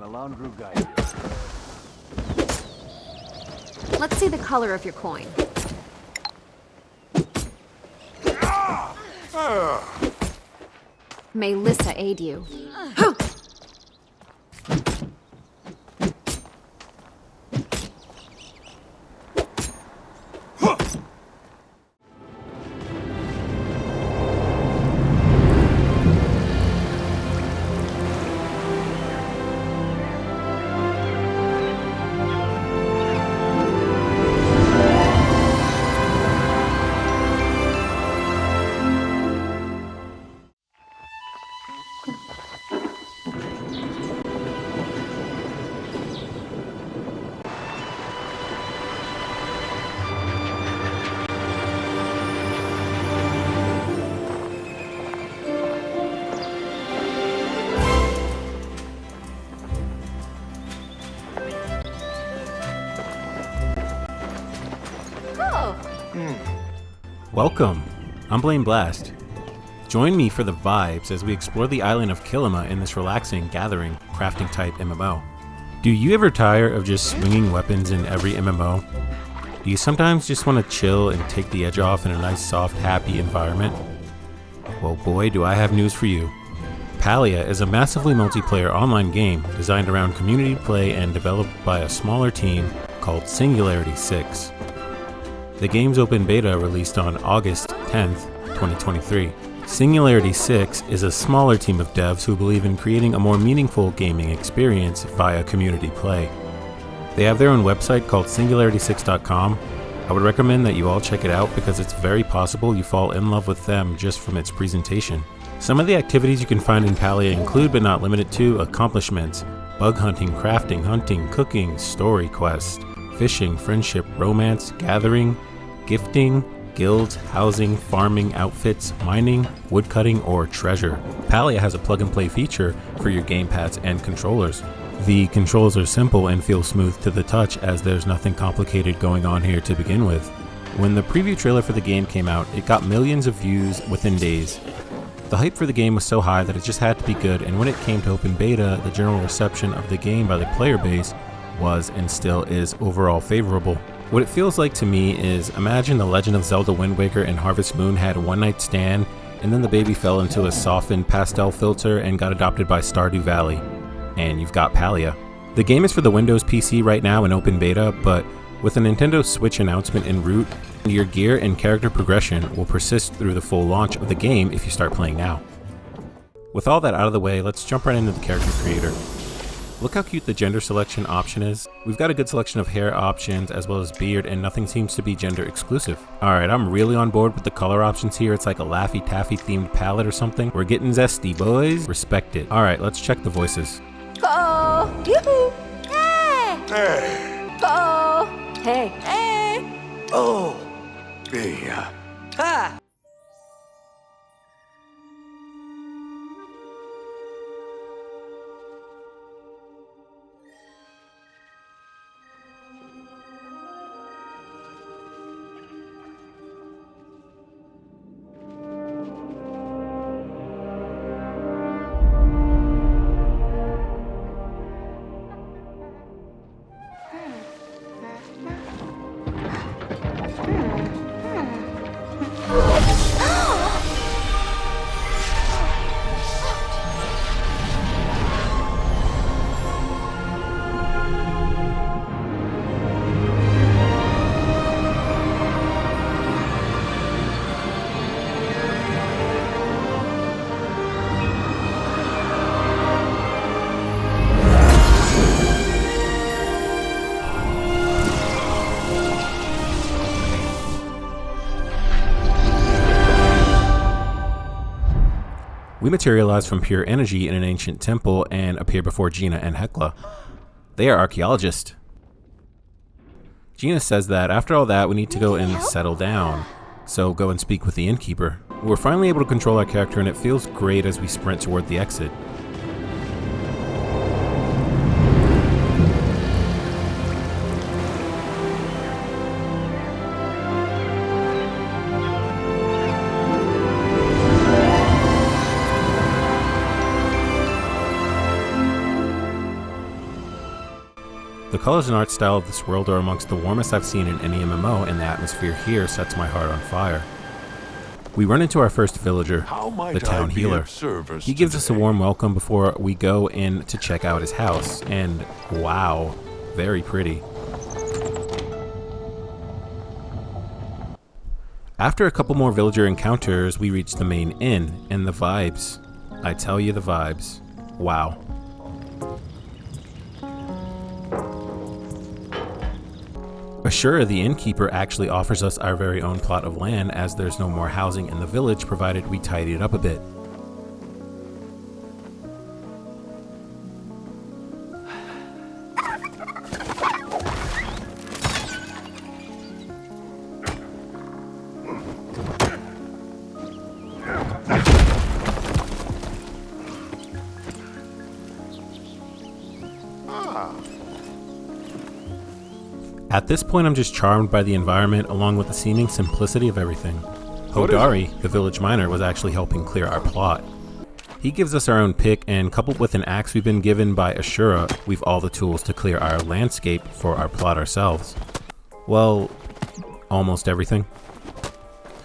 Melandru guide you. Let's see the color of your coin. May Lissa aid you. Welcome, I'm Blame Blast. Join me for the vibes as we explore the island of Kilima in this relaxing, gathering, crafting type MMO. Do you ever tire of just swinging weapons in every MMO? Do you sometimes just want to chill and take the edge off in a nice, soft, happy environment? Well boy, do I have news for you. Palia is a massively multiplayer online game designed around community play and developed by a smaller team called Singularity 6. The game's open beta released on August 10th, 2023. Singularity 6 is a smaller team of devs who believe in creating a more meaningful gaming experience via community play. They have their own website called singularity6.com. I would recommend that you all check it out because it's very possible you fall in love with them just from its presentation. Some of the activities you can find in Palia include but not limited to accomplishments, bug hunting, crafting, hunting, cooking, story quests, fishing, friendship, romance, gathering, gifting, guilds, housing, farming, outfits, mining, woodcutting, or treasure. Palia has a plug-and-play feature for your gamepads and controllers. The controls are simple and feel smooth to the touch as there's nothing complicated going on here to begin with. When the preview trailer for the game came out, it got millions of views within days. The hype for the game was so high that it just had to be good, and when it came to open beta, the general reception of the game by the player base was and still is overall favorable. What it feels like to me is, imagine The Legend of Zelda Wind Waker and Harvest Moon had a one-night stand, and then the baby fell into a softened pastel filter and got adopted by Stardew Valley. And you've got Palia. The game is for the Windows PC right now in open beta, but with a Nintendo Switch announcement en route, your gear and character progression will persist through the full launch of the game if you start playing now. With all that out of the way, let's jump right into the character creator. Look how cute the gender selection option is. We've got a good selection of hair options as well as beard, and nothing seems to be gender exclusive. Alright, I'm really on board with the color options here. It's like a Laffy Taffy themed palette or something. We're getting zesty, boys. Respect it. Alright, let's check the voices. Oh, yoo-hoo! Hey! Hey! Oh, hey! Hey! Oh! Yeah. Ha! We materialize from pure energy in an ancient temple and appear before Gina and Hekla. They are archaeologists. Gina says that after all that, we need to go and settle down. So go and speak with the innkeeper. We're finally able to control our character, and it feels great as we sprint toward the exit. The colors and art style of this world are amongst the warmest I've seen in any MMO, and the atmosphere here sets my heart on fire. We run into our first villager, How might the town I be healer. of service He gives us a today? warm welcome before we go in to check out his house, and wow, very pretty. After a couple more villager encounters, we reach the main inn, and the vibes. I tell you, the vibes. Wow. Ashura, the innkeeper, actually offers us our very own plot of land, as there's no more housing in the village provided we tidy it up a bit. At this point, I'm just charmed by the environment along with the seeming simplicity of everything. Hodari, the village miner, was actually helping clear our plot. He gives us our own pick, and coupled with an axe we've been given by Ashura, we've all the tools to clear our landscape for our plot ourselves. Well, almost everything.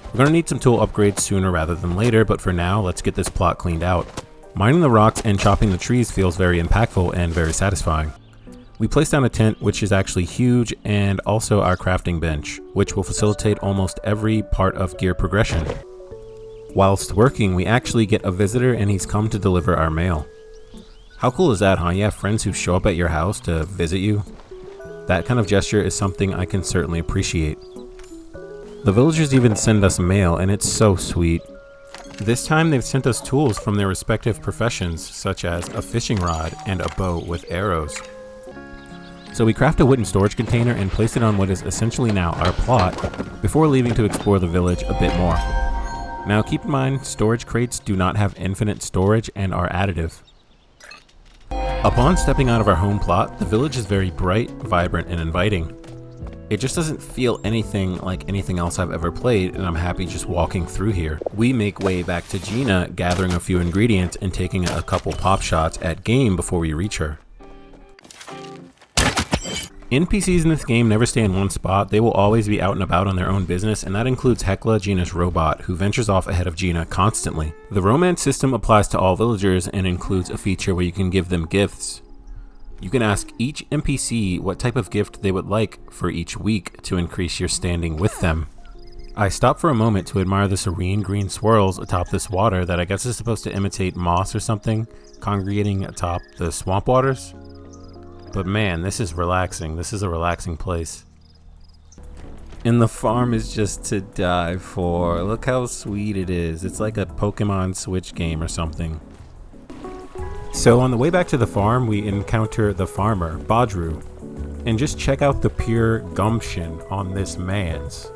We're going to need some tool upgrades sooner rather than later, but for now, let's get this plot cleaned out. Mining the rocks and chopping the trees feels very impactful and very satisfying. We place down a tent, which is actually huge, and also our crafting bench, which will facilitate almost every part of gear progression. Whilst working, we actually get a visitor, and he's come to deliver our mail. How cool is that, huh? You have friends who show up at your house to visit you? That kind of gesture is something I can certainly appreciate. The villagers even send us mail, and it's so sweet. This time they've sent us tools from their respective professions, such as a fishing rod and a bow with arrows. So we craft a wooden storage container and place it on what is essentially now our plot, before leaving to explore the village a bit more. Now keep in mind, storage crates do not have infinite storage and are additive. Upon stepping out of our home plot, the village is very bright, vibrant, and inviting. It just doesn't feel anything like anything else I've ever played, and I'm happy just walking through here. We make way back to Gina, gathering a few ingredients and taking a couple pop shots at game before we reach her. NPCs in this game never stay in one spot. They will always be out and about on their own business, and that includes Hekla, Gina's robot, who ventures off ahead of Gina constantly. The romance system applies to all villagers and includes a feature where you can give them gifts. You can ask each NPC what type of gift they would like for each week to increase your standing with them. I stopped for a moment to admire the serene green swirls atop this water that I guess is supposed to imitate moss or something, congregating atop the swamp waters. But man, this is relaxing. This is a relaxing place. And the farm is just to die for. Look how sweet it is. It's like a Pokemon Switch game or something. So on the way back to the farm, we encounter the farmer, Badru. And just check out the pure gumption on this man's.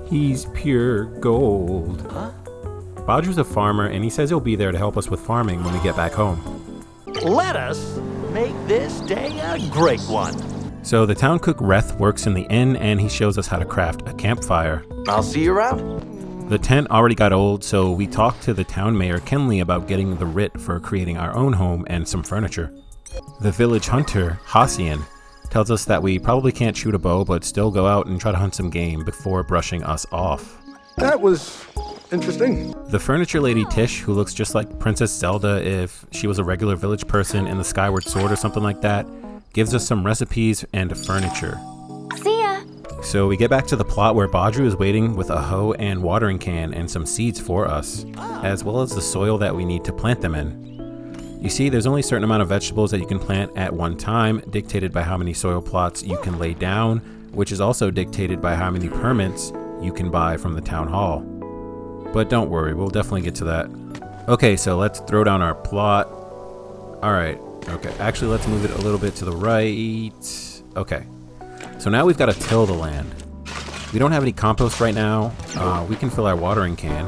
He's pure gold. Huh? Badru's a farmer, and he says he'll be there to help us with farming when we get back home. Let us make this day a great one. So the town cook Reth works in the inn, and he shows us how to craft a campfire. I'll see you around. The tent already got old, so we talked to the town mayor Kenley about getting the writ for creating our own home and some furniture. The village hunter, Hassian, tells us that we probably can't shoot a bow, but still go out and try to hunt some game before brushing us off. That was interesting. The furniture lady Tish, who looks just like Princess Zelda if she was a regular village person in the Skyward Sword or something like that, gives us some recipes and furniture. See ya! So we get back to the plot where Badru is waiting with a hoe and watering can and some seeds for us, as well as the soil that we need to plant them in. You see, there's only a certain amount of vegetables that you can plant at one time, dictated by how many soil plots you can lay down, which is also dictated by how many permits you can buy from the town hall. But don't worry, we'll definitely get to that. Okay, so let's throw down our plot. Alright, okay. Actually, let's move it a little bit to the right. Okay. So now we've got to till the land. We don't have any compost right now. We can fill our watering can.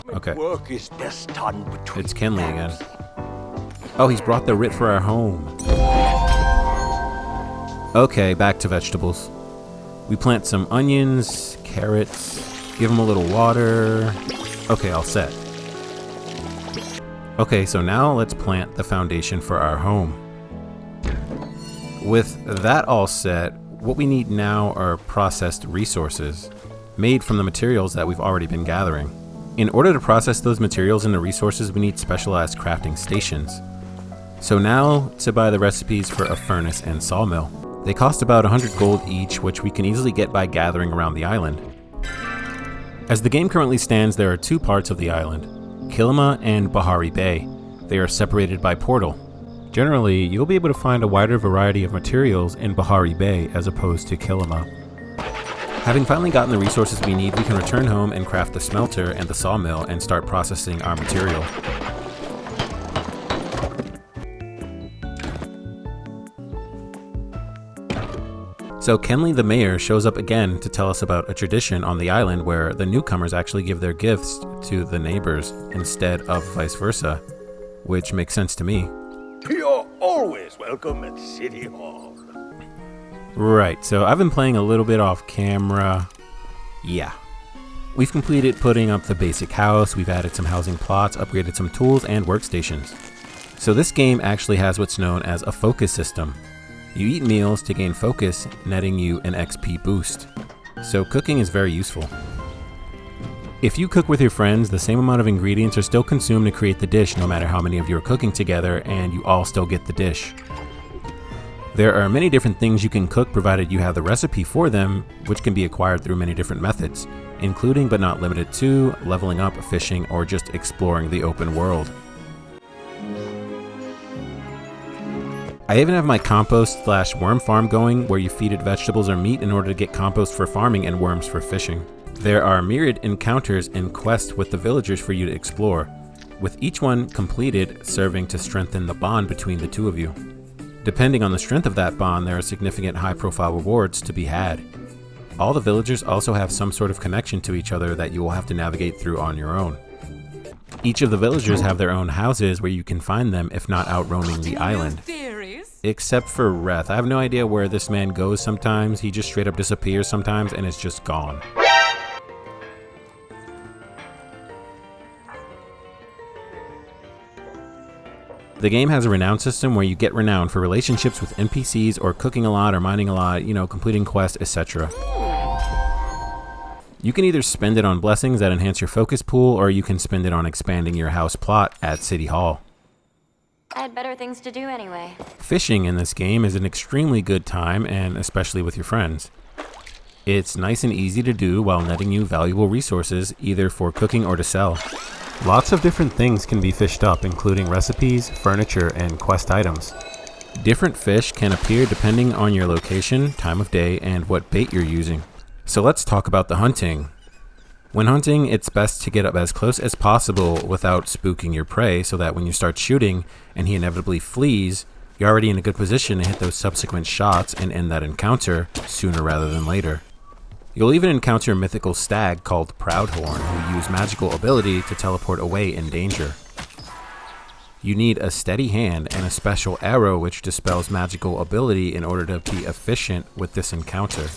Okay. Work is best done between It's Kenley again. Oh, he's brought the writ for our home. Okay, back to vegetables. We plant some onions, carrots, give them a little water. Okay, all set. Okay, so now let's plant the foundation for our home. With that all set, what we need now are processed resources, made from the materials that we've already been gathering. In order to process those materials into resources, we need specialized crafting stations. So now to buy the recipes for a furnace and sawmill. They cost about 100 gold each, which we can easily get by gathering around the island. As the game currently stands, there are two parts of the island, Kilima and Bahari Bay. They are separated by portal. Generally, you'll be able to find a wider variety of materials in Bahari Bay as opposed to Kilima. Having finally gotten the resources we need, we can return home and craft the smelter and the sawmill and start processing our material. So Kenley the mayor shows up again to tell us about a tradition on the island where the newcomers actually give their gifts to the neighbors instead of vice versa, which makes sense to me. You're always welcome at City Hall. Right, so I've been playing a little bit off camera. Yeah. We've completed putting up the basic house, we've added some housing plots, upgraded some tools and workstations. So this game actually has what's known as a focus system. You eat meals to gain focus, netting you an XP boost. So cooking is very useful. If you cook with your friends, the same amount of ingredients are still consumed to create the dish no matter how many of you are cooking together, and you all still get the dish. There are many different things you can cook provided you have the recipe for them, which can be acquired through many different methods, including but not limited to leveling up, fishing, or just exploring the open world. I even have my compost/worm farm going, where you feed it vegetables or meat in order to get compost for farming and worms for fishing. There are myriad encounters and quests with the villagers for you to explore, with each one completed serving to strengthen the bond between the two of you. Depending on the strength of that bond, there are significant high-profile rewards to be had. All the villagers also have some sort of connection to each other that you will have to navigate through on your own. Each of the villagers have their own houses where you can find them if not out roaming the island. Except for Reth. I have no idea where this man goes sometimes. He just straight up disappears sometimes and is just gone. The game has a renown system where you get renown for relationships with NPCs or cooking a lot or mining a lot, completing quests, etc. You can either spend it on blessings that enhance your focus pool, or you can spend it on expanding your house plot at City Hall. I had better things to do anyway. Fishing in this game is an extremely good time, and especially with your friends. It's nice and easy to do while netting you valuable resources, either for cooking or to sell. Lots of different things can be fished up, including recipes, furniture, and quest items. Different fish can appear depending on your location, time of day, and what bait you're using. So let's talk about the hunting. When hunting, it's best to get up as close as possible without spooking your prey, so that when you start shooting and he inevitably flees, you're already in a good position to hit those subsequent shots and end that encounter sooner rather than later. You'll even encounter a mythical stag called Proudhorn, who use magical ability to teleport away in danger. You need a steady hand and a special arrow which dispels magical ability in order to be efficient with this encounter.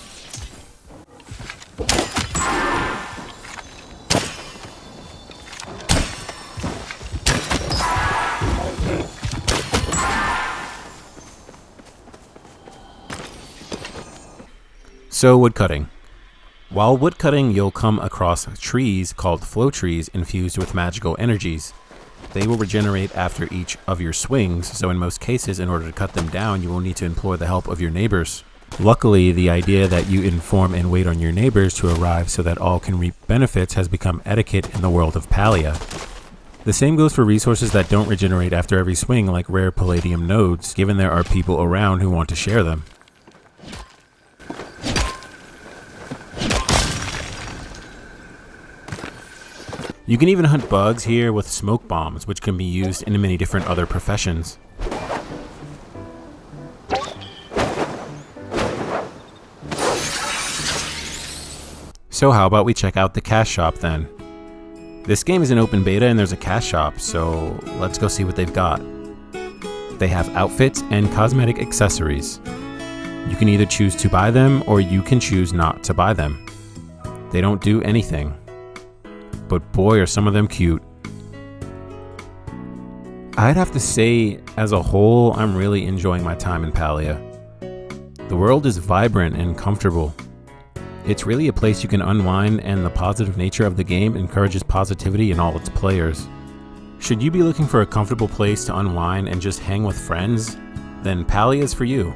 So woodcutting. While woodcutting, you'll come across trees called flow trees infused with magical energies. They will regenerate after each of your swings, so in most cases, in order to cut them down, you will need to implore the help of your neighbors. Luckily, the idea that you inform and wait on your neighbors to arrive so that all can reap benefits has become etiquette in the world of Palia. The same goes for resources that don't regenerate after every swing, like rare palladium nodes, given there are people around who want to share them. You can even hunt bugs here with smoke bombs, which can be used in many different other professions. So how about we check out the cash shop then? This game is in open beta and there's a cash shop, so let's go see what they've got. They have outfits and cosmetic accessories. You can either choose to buy them or you can choose not to buy them. They don't do anything. But boy, are some of them cute. I'd have to say, as a whole, I'm really enjoying my time in Palia. The world is vibrant and comfortable. It's really a place you can unwind, and the positive nature of the game encourages positivity in all its players. Should you be looking for a comfortable place to unwind and just hang with friends, then Palia is for you.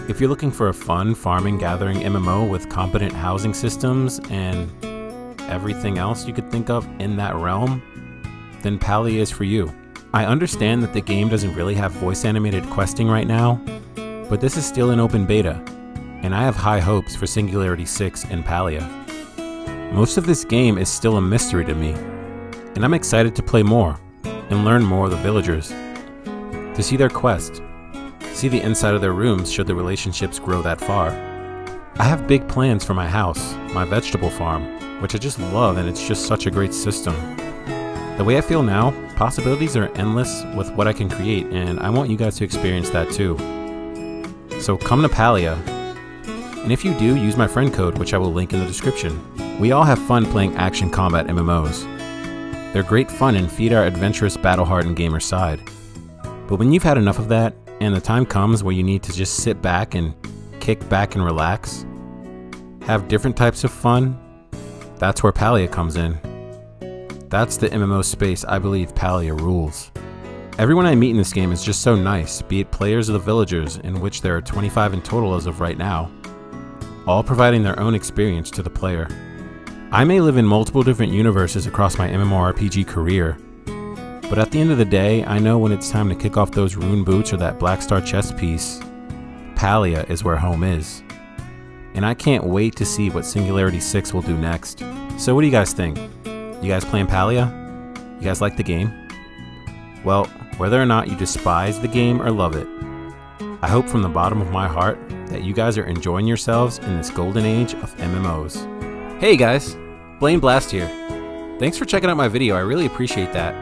If you're looking for a fun farming gathering MMO with competent housing systems and everything else you could think of in that realm, then Palia is for you. I understand that the game doesn't really have voice animated questing right now, but this is still in open beta, and I have high hopes for Singularity 6 in Palia. Most of this game is still a mystery to me, and I'm excited to play more and learn more of the villagers, to see their quest, see the inside of their rooms should the relationships grow that far. I have big plans for my house, my vegetable farm, which I just love, and it's just such a great system. The way I feel now, possibilities are endless with what I can create, and I want you guys to experience that too. So come to Palia, and if you do, use my friend code, which I will link in the description. We all have fun playing action combat MMOs. They're great fun and feed our adventurous, battle-hardened gamer side. But when you've had enough of that, and the time comes where you need to just sit back and kick back and relax, have different types of fun, that's where Palia comes in. That's the MMO space I believe Palia rules. Everyone I meet in this game is just so nice, be it players or the villagers, in which there are 25 in total as of right now, all providing their own experience to the player. I may live in multiple different universes across my mmorpg career, but at the end of the day, I know when it's time to kick off those rune boots or that black star chest piece, Palia is where home is. And I can't wait to see what Singularity 6 will do next. So what do you guys think? You guys playing Palia? You guys like the game? Well, whether or not you despise the game or love it, I hope from the bottom of my heart that you guys are enjoying yourselves in this golden age of MMOs. Hey guys, Blaine Blast here. Thanks for checking out my video, I really appreciate that.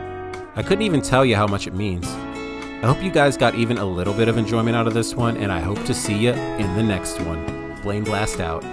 I couldn't even tell you how much it means. I hope you guys got even a little bit of enjoyment out of this one, and I hope to see you in the next one. Blaine Blast out.